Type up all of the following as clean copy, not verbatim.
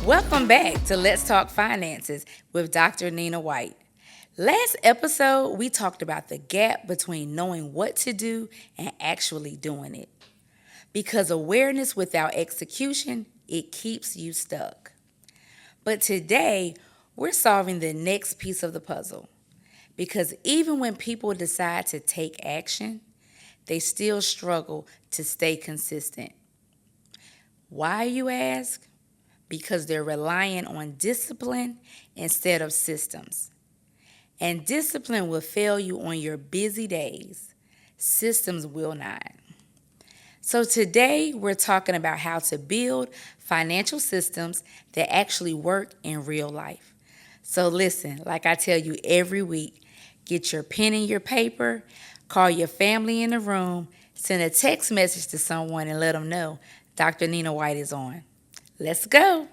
Welcome back to Let's Talk Finances with Dr. Nina White. Last episode, we talked about the gap between knowing what to do and actually doing it. Because awareness without execution, it keeps you stuck. But today, we're solving the next piece of the puzzle. Because even when people decide to take action, they still struggle to stay consistent. Why, you ask? Because they're relying on discipline instead of systems. And discipline will fail you on your busy days. Systems will not. So today we're talking about how to build financial systems that actually work in real life. So listen, like I tell you every week, get your pen and your paper, call your family in the room, send a text message to someone and let them know Dr. Nina White is on. Let's go.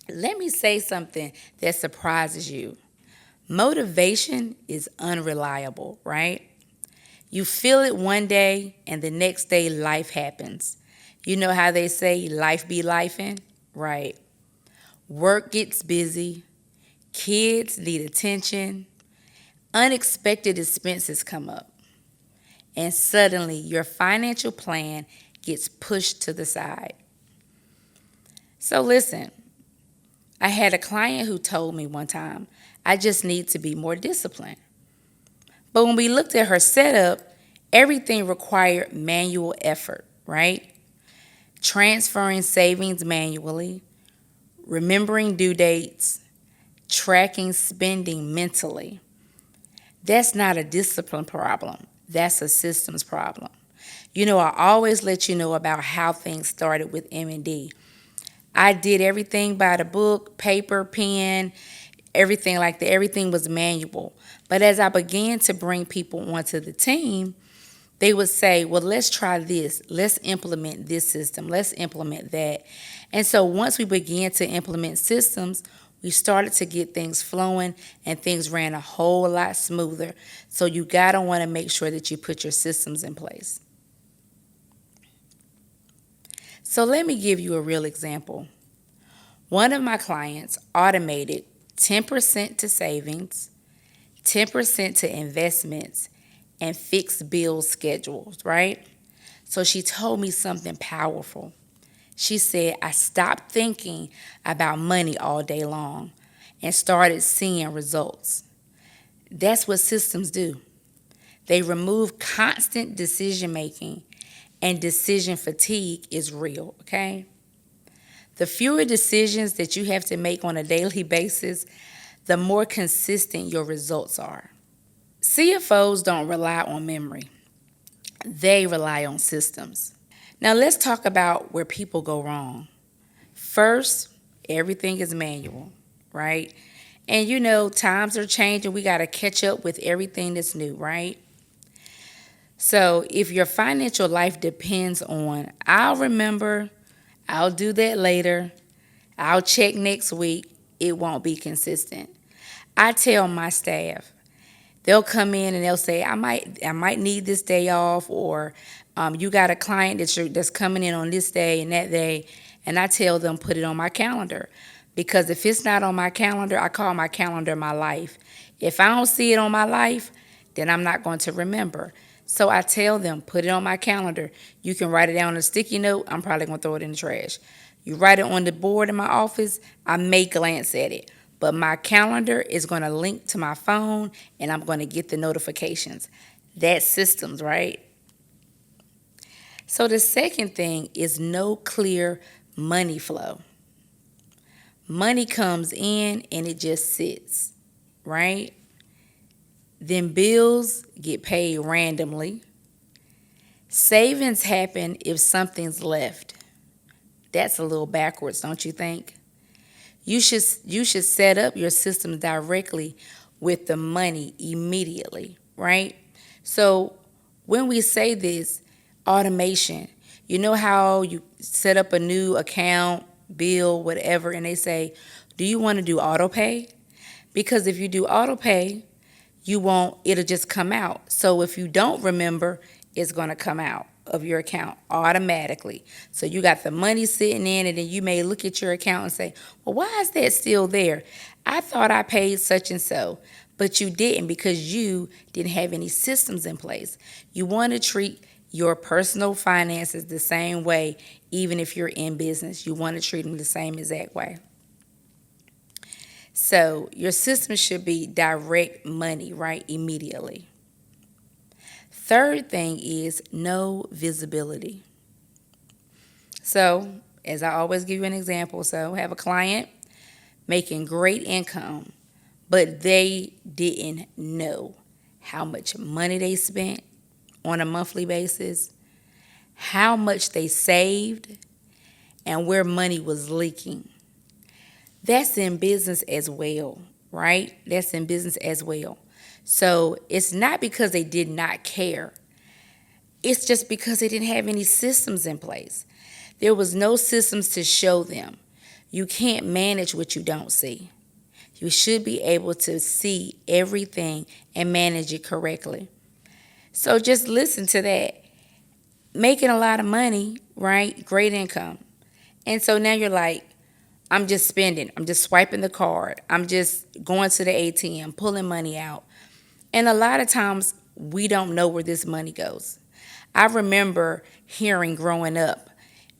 Let me say something that surprises you. Motivation is unreliable, right? You feel it one day and the next day life happens. You know how they say life be lifing? Right. Work gets busy, kids need attention, unexpected expenses come up, and suddenly your financial plan gets pushed to the side. So listen, I had a client who told me one time, I just need to be more disciplined. But when we looked at her setup, everything required manual effort, right? Transferring savings manually, remembering due dates, tracking spending mentally. That's not a discipline problem. That's a systems problem. You know, I always let you know about how things started with M&D. I did everything by the book, paper, pen, everything like that. Everything was manual. But as I began to bring people onto the team, they would say, well, let's try this. Let's implement this system. Let's implement that. And so once we began to implement systems, we started to get things flowing and things ran a whole lot smoother. So you got to want to make sure that you put your systems in place. So let me give you a real example. One of my clients automated 10% to savings, 10% to investments, and fixed bill schedules, right? So she told me something powerful. She said, I stopped thinking about money all day long and started seeing results. That's what systems do. They remove constant decision making, and decision fatigue is real, okay? The fewer decisions that you have to make on a daily basis, the more consistent your results are. CFOs don't rely on memory. They rely on systems. Now let's talk about where people go wrong. First, everything is manual, right? And you know, times are changing. We got to catch up with everything that's new, right? So if your financial life depends on, I'll remember, I'll do that later, I'll check next week, it won't be consistent. I tell my staff, they'll come in and they'll say, I might need this day off, or you got a client that's coming in on this day and that day, and I tell them put it on my calendar. Because if it's not on my calendar, I call my calendar my life. If I don't see it on my life, then I'm not going to remember. So I tell them, put it on my calendar. You can write it down on a sticky note. I'm probably going to throw it in the trash. You write it on the board in my office, I may glance at it. But my calendar is going to link to my phone, and I'm going to get the notifications. That's systems, right? So the second thing is no clear money flow. Money comes in and it just sits, right? Then bills get paid randomly. Savings happen if something's left. That's a little backwards, don't you think? You should set up your system directly with the money immediately, right? So when we say this, automation, you know how you set up a new account, bill, whatever, and they say, do you want to do auto pay? Because if you do auto pay, you won't, it'll just come out. So if you don't remember, it's going to come out of your account automatically. So you got the money sitting in, and then you may look at your account and say, well, why is that still there? I thought I paid such and so, but you didn't because you didn't have any systems in place. You want to treat your personal finances the same way, even if you're in business. You want to treat them the same exact way. So your system should be direct money, right, immediately. Third thing is no visibility. So, as I always give you an example, so have a client making great income, but they didn't know how much money they spent on a monthly basis, how much they saved, and where money was leaking. That's in business as well, right? That's in business as well. So it's not because they did not care. It's just because they didn't have any systems in place. There was no systems to show them. You can't manage what you don't see. You should be able to see everything and manage it correctly. So just listen to that. Making a lot of money, right? Great income. And so now you're like, I'm just spending. I'm just swiping the card. I'm just going to the ATM, pulling money out. And a lot of times we don't know where this money goes. I remember hearing growing up,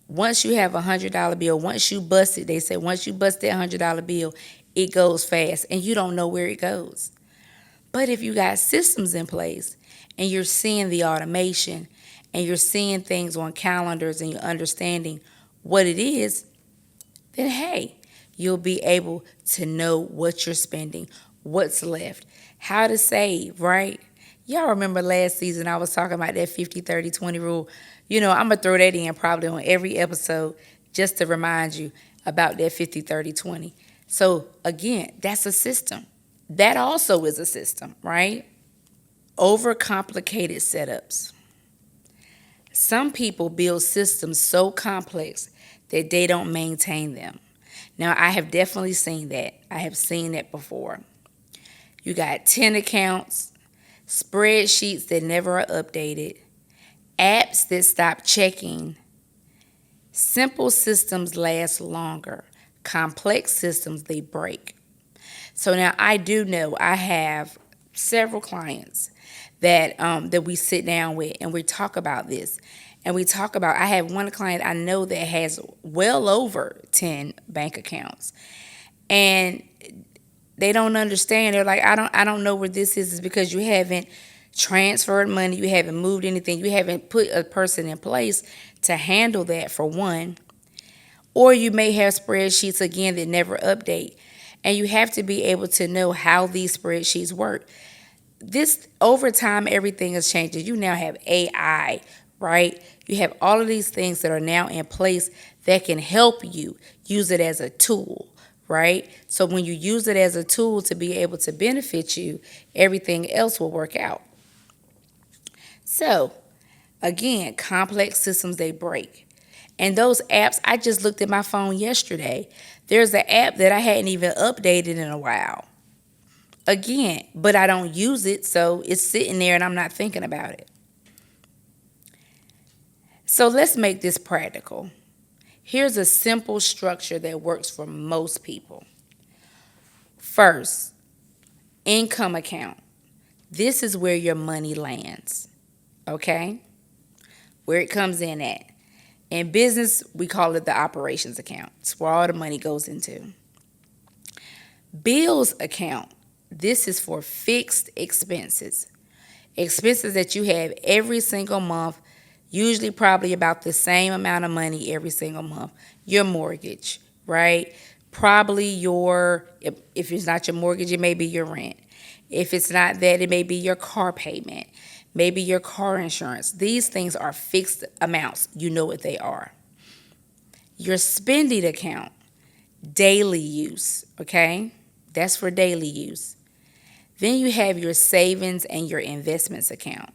once you have $100 bill, once you bust it, they say once you bust that $100 bill, it goes fast and you don't know where it goes. But if you got systems in place and you're seeing the automation and you're seeing things on calendars and you're understanding what it is, then hey, you'll be able to know what you're spending, what's left, how to save, right? Y'all remember last season I was talking about that 50-30-20 rule. I'm going to throw that in probably on every episode just to remind you about that 50-30-20. So again, that's a system. That also is a system, right? Overcomplicated setups. Some people build systems so complex that they don't maintain them. Now, I have definitely seen that. I have seen that before. You got 10 accounts, spreadsheets that never are updated, apps that stop checking. Simple systems last longer. Complex systems, they break. So now I do know I have several clients that we sit down with and we talk about this. And we talk about, I have one client I know that has well over 10 bank accounts. And they don't understand. They're like, I don't know where this is. It's because you haven't transferred money, you haven't moved anything, you haven't put a person in place to handle that, for one. Or you may have spreadsheets again that never update. And you have to be able to know how these spreadsheets work. This over time, everything is changing. You now have AI, right? You have all of these things that are now in place that can help you use it as a tool, right? So when you use it as a tool to be able to benefit you, everything else will work out. So again, complex systems, they break. And those apps, I just looked at my phone yesterday. There's an app that I hadn't even updated in a while. Again, but I don't use it, so it's sitting there and I'm not thinking about it. So let's make this practical. Here's a simple structure that works for most people. First, income account. This is where your money lands, okay? Where it comes in at. In business, we call it the operations account. It's where all the money goes into. Bills account. This is for fixed expenses. Expenses that you have every single month, usually probably about the same amount of money every single month. Your mortgage, right? Probably if it's not your mortgage, it may be your rent. If it's not that, it may be your car payment, maybe your car insurance. These things are fixed amounts. You know what they are. Your spending account, daily use, okay? That's for daily use. Then you have your savings and your investments account.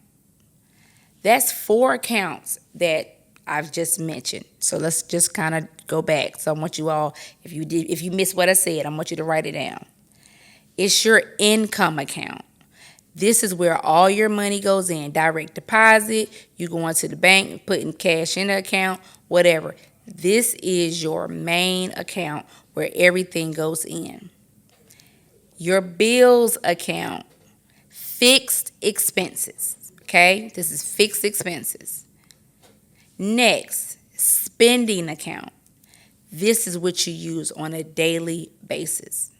That's 4 accounts that I've just mentioned. So let's just kind of go back. So I want you all, if you missed what I said, I want you to write it down. It's your income account. This is where all your money goes in. Direct deposit, you go into the bank, putting cash in the account, whatever. This is your main account where everything goes in. Your bills account, fixed expenses, okay? This is fixed expenses. Next, spending account. This is what you use on a daily basis.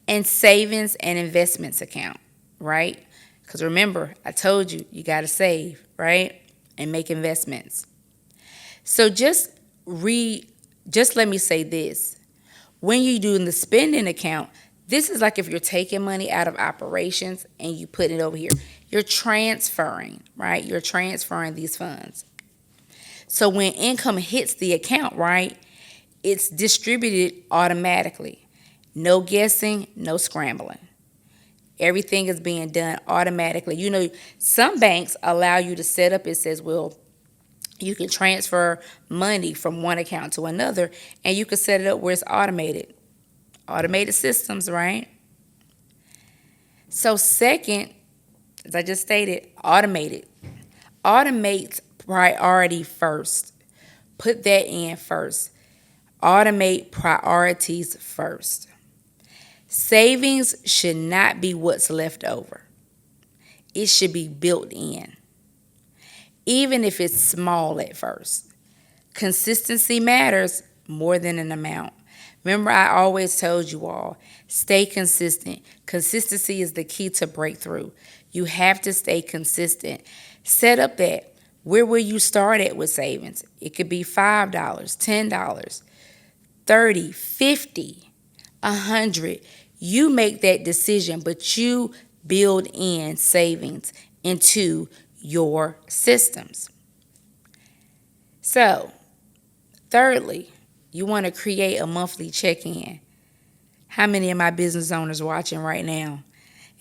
And savings and investments account, right? Because remember, I told you, you got to save, right? And make investments. So just let me say this. When you're doing the spending account, this is like if you're taking money out of operations and you put it over here. You're transferring, right? You're transferring these funds. So when income hits the account, right, it's distributed automatically. No guessing, no scrambling. Everything is being done automatically. You know, some banks allow you to set up, it says, well, you can transfer money from one account to another, and you can set it up where it's automated. Automated systems, right? So second, as I just stated, automated. Automate priority first. Put that in first. Automate priorities first. Savings should not be what's left over. It should be built in, even if it's small at first. Consistency matters more than an amount. Remember, I always told you all, stay consistent. Consistency is the key to breakthrough. You have to stay consistent. Set up that. Where will you start at with savings? It could be $5, $10, $30, $50, $100. You make that decision, but you build in savings into your systems. So, thirdly, you want to create a monthly check-in. How many of my business owners watching right now?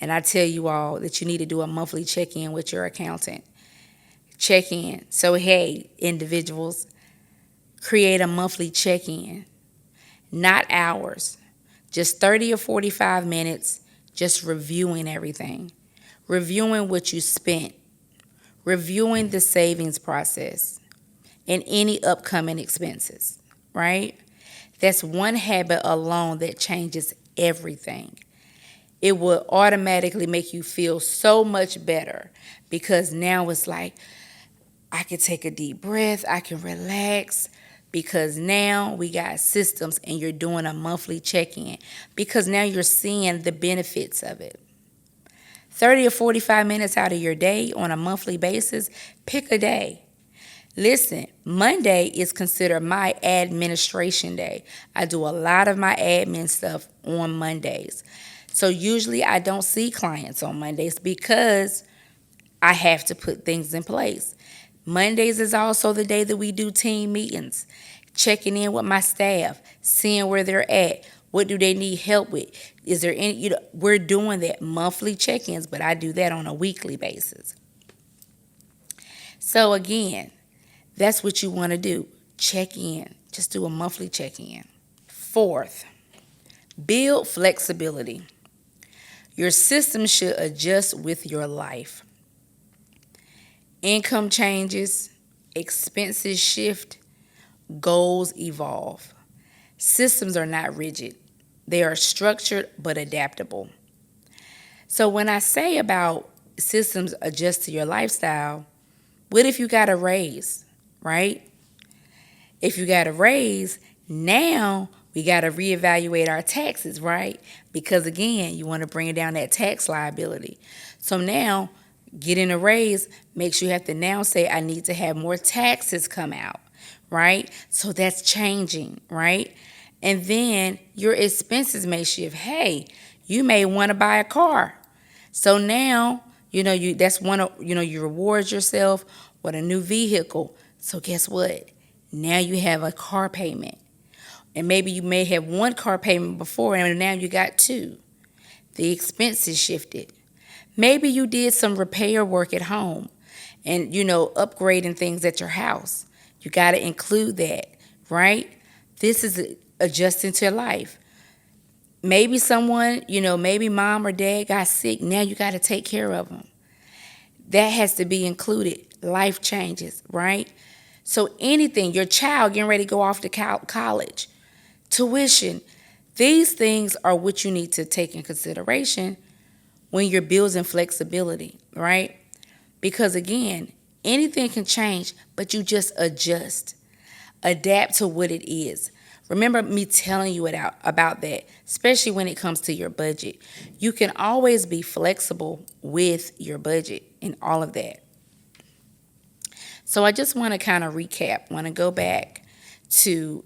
And I tell you all that you need to do a monthly check-in with your accountant. Check-in. So, hey, individuals, create a monthly check-in. Not hours. Just 30 or 45 minutes, just reviewing everything. Reviewing what you spent. Reviewing the savings process and any upcoming expenses, right? That's one habit alone that changes everything. It will automatically make you feel so much better because now it's like, I can take a deep breath, I can relax, because now we got systems and you're doing a monthly check-in because now you're seeing the benefits of it. 30 or 45 minutes out of your day on a monthly basis, pick a day. Listen, Monday is considered my administration day. I do a lot of my admin stuff on Mondays. So usually I don't see clients on Mondays because I have to put things in place. Mondays is also the day that we do team meetings, checking in with my staff, seeing where they're at. What do they need help with? Is there any, we're doing that monthly check-ins, but I do that on a weekly basis. So again, that's what you want to do. Check in. Just do a monthly check-in. Fourth, build flexibility. Your system should adjust with your life. Income changes, expenses shift, goals evolve. Systems are not rigid. They are structured but adaptable. So when I say about systems adjust to your lifestyle, what if you got a raise, right? If you got a raise, now we got to reevaluate our taxes, right? Because again, you want to bring down that tax liability. So now getting a raise makes you have to now say, I need to have more taxes come out, right? So that's changing, right? And then your expenses may shift. Hey, you may want to buy a car. So now, that's one of, you reward yourself with a new vehicle. So guess what? Now you have a car payment. And maybe you may have one car payment before and now you got two. The expenses shifted. Maybe you did some repair work at home and, upgrading things at your house. You got to include that, right? This is adjusting to life. Maybe someone, maybe mom or dad got sick. Now you got to take care of them. That has to be included. Life changes, right? So anything, your child getting ready to go off to college, tuition, these things are what you need to take in consideration when you're building flexibility, right? Because again, anything can change, but you just adjust, adapt to what it is. Remember me telling you about that, especially when it comes to your budget. You can always be flexible with your budget and all of that. So I just want to kind of recap, want to go back to,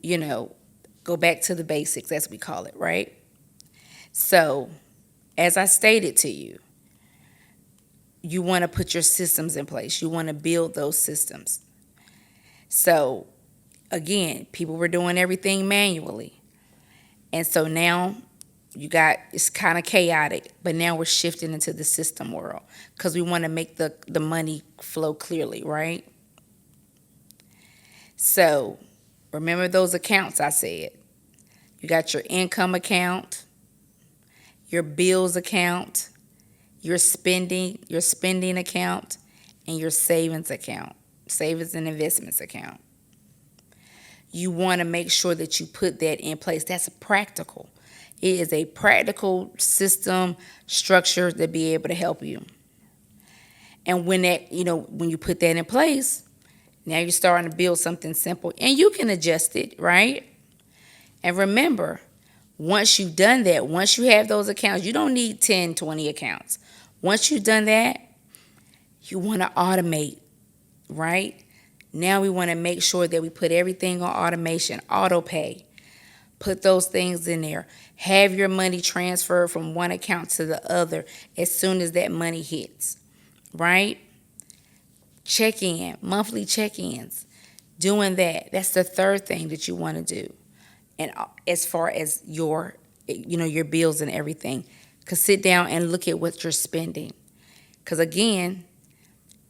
go back to the basics as we call it, right? So as I stated to you, you want to put your systems in place. You want to build those systems. So again, people were doing everything manually. And so now it's kind of chaotic, but now we're shifting into the system world because we want to make the money flow clearly, right? So remember those accounts I said. You got your income account, your bills account, your spending account, and your savings account, savings and investments account. You want to make sure that you put that in place. That's practical. It is a practical system structure to be able to help you. And when when you put that in place, now you're starting to build something simple and you can adjust it, right? And remember, once you've done that, once you have those accounts, you don't need 10, 20 accounts. Once you've done that, you want to automate, right? Now we want to make sure that we put everything on automation, auto pay. Put those things in there. Have your money transferred from one account to the other as soon as that money hits, right? Monthly check-ins, doing that. That's the third thing that you want to do. And as far as your bills and everything, because sit down and look at what you're spending. Because again,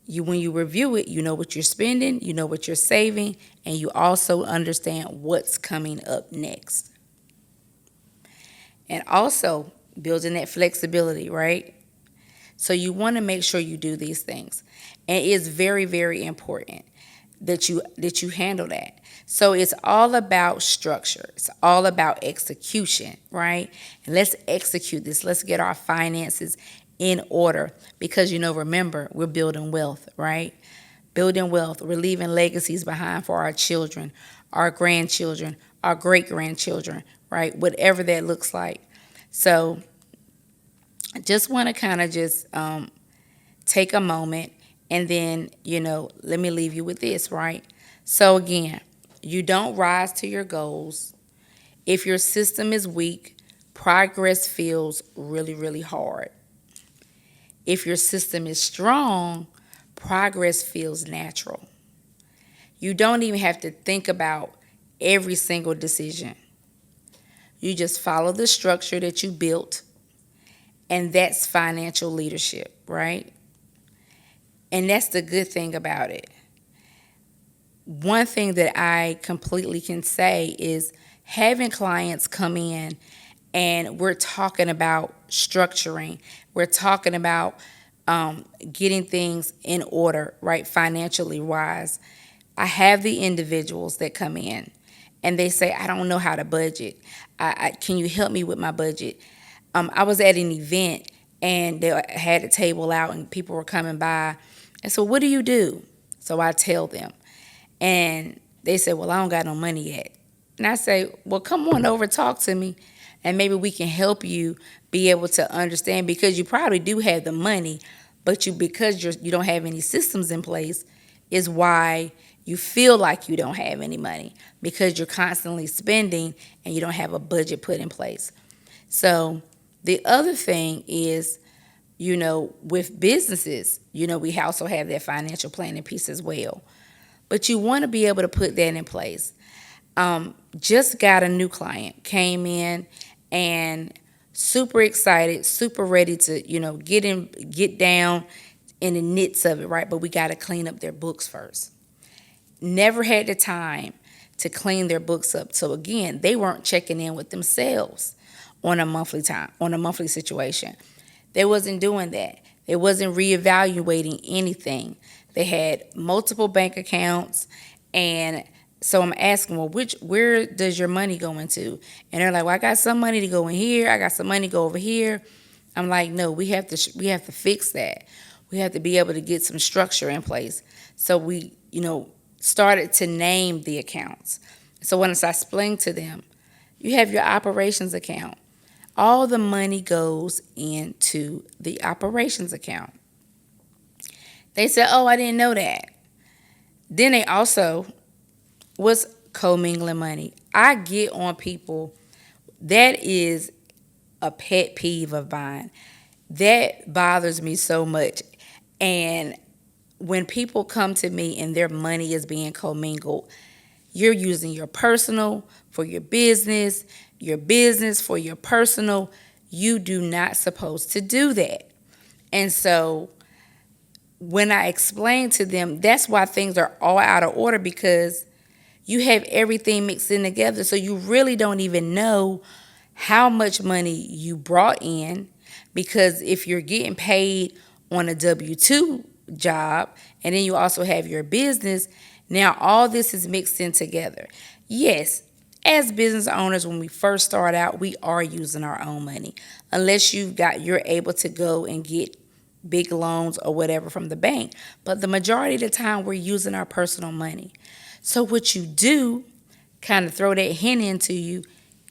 when you review it, you know what you're spending, you know what you're saving, and you also understand what's coming up next. And also building that flexibility, right? So you want to make sure you do these things. And it's very, very important that you handle that. So it's all about structure. It's all about execution, right? And let's execute this. Let's get our finances in order because, remember, we're building wealth, right? Building wealth. We're leaving legacies behind for our children, our grandchildren, our great-grandchildren, right? Whatever that looks like. So I just want to kind of just take a moment and then, let me leave you with this, right? So again, you don't rise to your goals. If your system is weak, progress feels really, really hard. If your system is strong, progress feels natural. You don't even have to think about every single decision. You just follow the structure that you built, and that's financial leadership, right? And that's the good thing about it. One thing that I completely can say is having clients come in and we're talking about structuring. We're talking about getting things in order, right, financially wise. I have the individuals that come in and they say, I don't know how to budget. Can you help me with my budget? I was at an event and they had a table out and people were coming by. And so what do you do? So I tell them. And they say, well, I don't got no money yet. And I say, well, come on over, talk to me, and maybe we can help you be able to understand because you probably do have the money, but because you don't have any systems in place is why you feel like you don't have any money because you're constantly spending and you don't have a budget put in place. So the other thing is, with businesses, we also have that financial planning piece as well. But you want to be able to put that in place. Just got a new client, came in and super excited, super ready to, get down in the nits of it, right? But we got to clean up their books first. Never had the time to clean their books up. So again, they weren't checking in with themselves on a monthly situation. They wasn't doing that. They wasn't reevaluating anything. They had multiple bank accounts, and so I'm asking, well, where does your money go into? And they're like, well, I got some money to go in here. I got some money to go over here. I'm like, no, we have to fix that. We have to be able to get some structure in place. So we, started to name the accounts. So once I explained to them, you have your operations account. All the money goes into the operations account. They said, oh, I didn't know that. Then they also was commingling money. I get on people. That is a pet peeve of mine. That bothers me so much. And when people come to me and their money is being commingled, you're using your personal for your business for your personal. You do not supposed to do that. And so when I explain to them, that's why things are all out of order, because you have everything mixed in together. So you really don't even know how much money you brought in, because if you're getting paid on a W-2 job and then you also have your business, now all this is mixed in together. Yes, as business owners, when we first start out, we are using our own money, unless you're able to go and get big loans or whatever from the bank. But the majority of the time, we're using our personal money. So what you do, kind of throw that hint into you,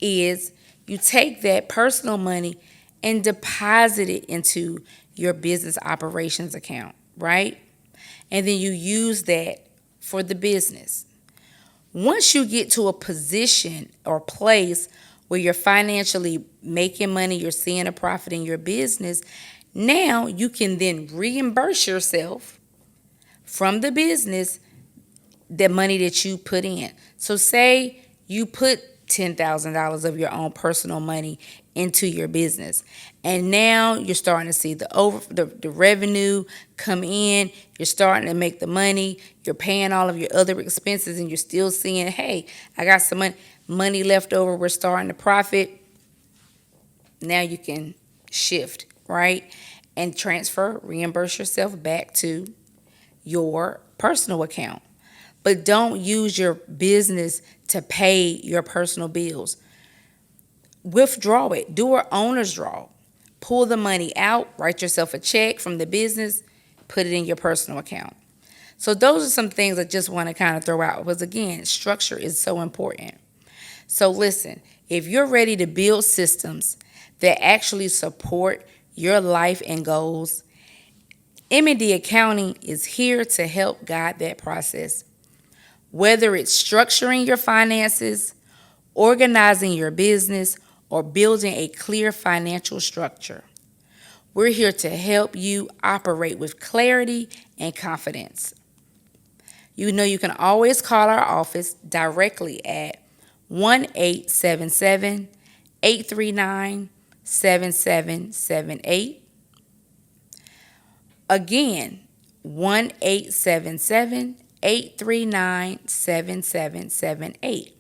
is you take that personal money and deposit it into your business operations account, right? And then you use that for the business. Once you get to a position or place where you're financially making money, you're seeing a profit in your business, now you can then reimburse yourself from the business the money that you put in. So say you put $10,000 of your own personal money into your business, and now you're starting to see the revenue come in. You're starting to make the money. You're paying all of your other expenses, and you're still seeing, hey, I got some money left over. We're starting to profit. Now you can shift, right, and reimburse yourself back to your personal account. But don't use your business to pay your personal bills. Withdraw it. Do an owner's draw. Pull the money out, write yourself a check from the business, put it in your personal account. So those are some things I just want to kind of throw out, because again, structure is so important. So listen, if you're ready to build systems that actually support your life and goals, M&D Accounting is here to help guide that process. Whether it's structuring your finances, organizing your business, or building a clear financial structure, we're here to help you operate with clarity and confidence. You know you can always call our office directly at 1-877-839-7778. Again, 1-877-839-7778.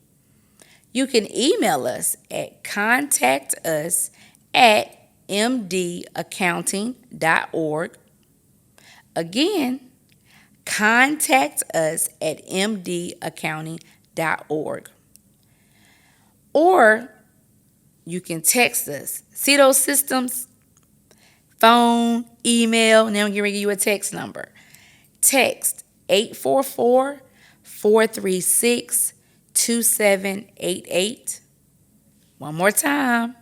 You can email us at contactus@mdaccounting.org. Again, contact us at mdaccounting.org. Or you can text us. See those systems? Phone, email. Now I'm going to give you a text number. Text 844-436-2788. One more time.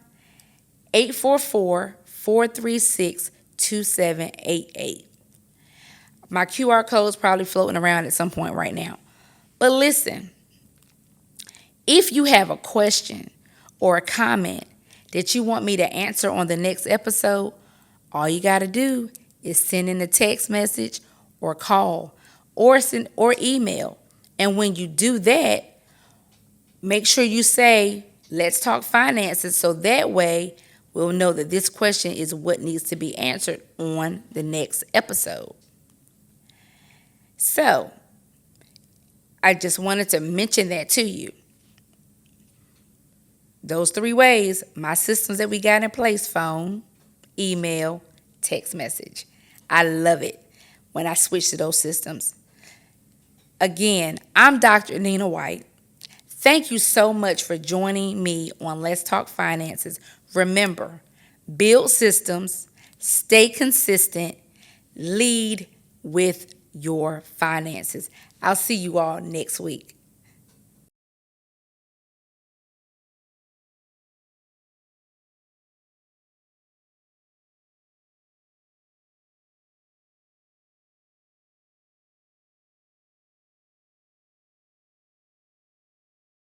844-436-2788. My QR code is probably floating around at some point right now. But listen, if you have a question or a comment that you want me to answer on the next episode, all you got to do is send in a text message or call or email. And when you do that, make sure you say, let's talk finances, so that way we'll know that this question is what needs to be answered on the next episode. So, I just wanted to mention that to you. Those 3 ways, my systems that we got in place: phone, email, text message. I love it when I switch to those systems. Again, I'm Dr. Nina White. Thank you so much for joining me on Let's Talk Finances. Remember, build systems, stay consistent, lead with your finances. I'll see you all next week.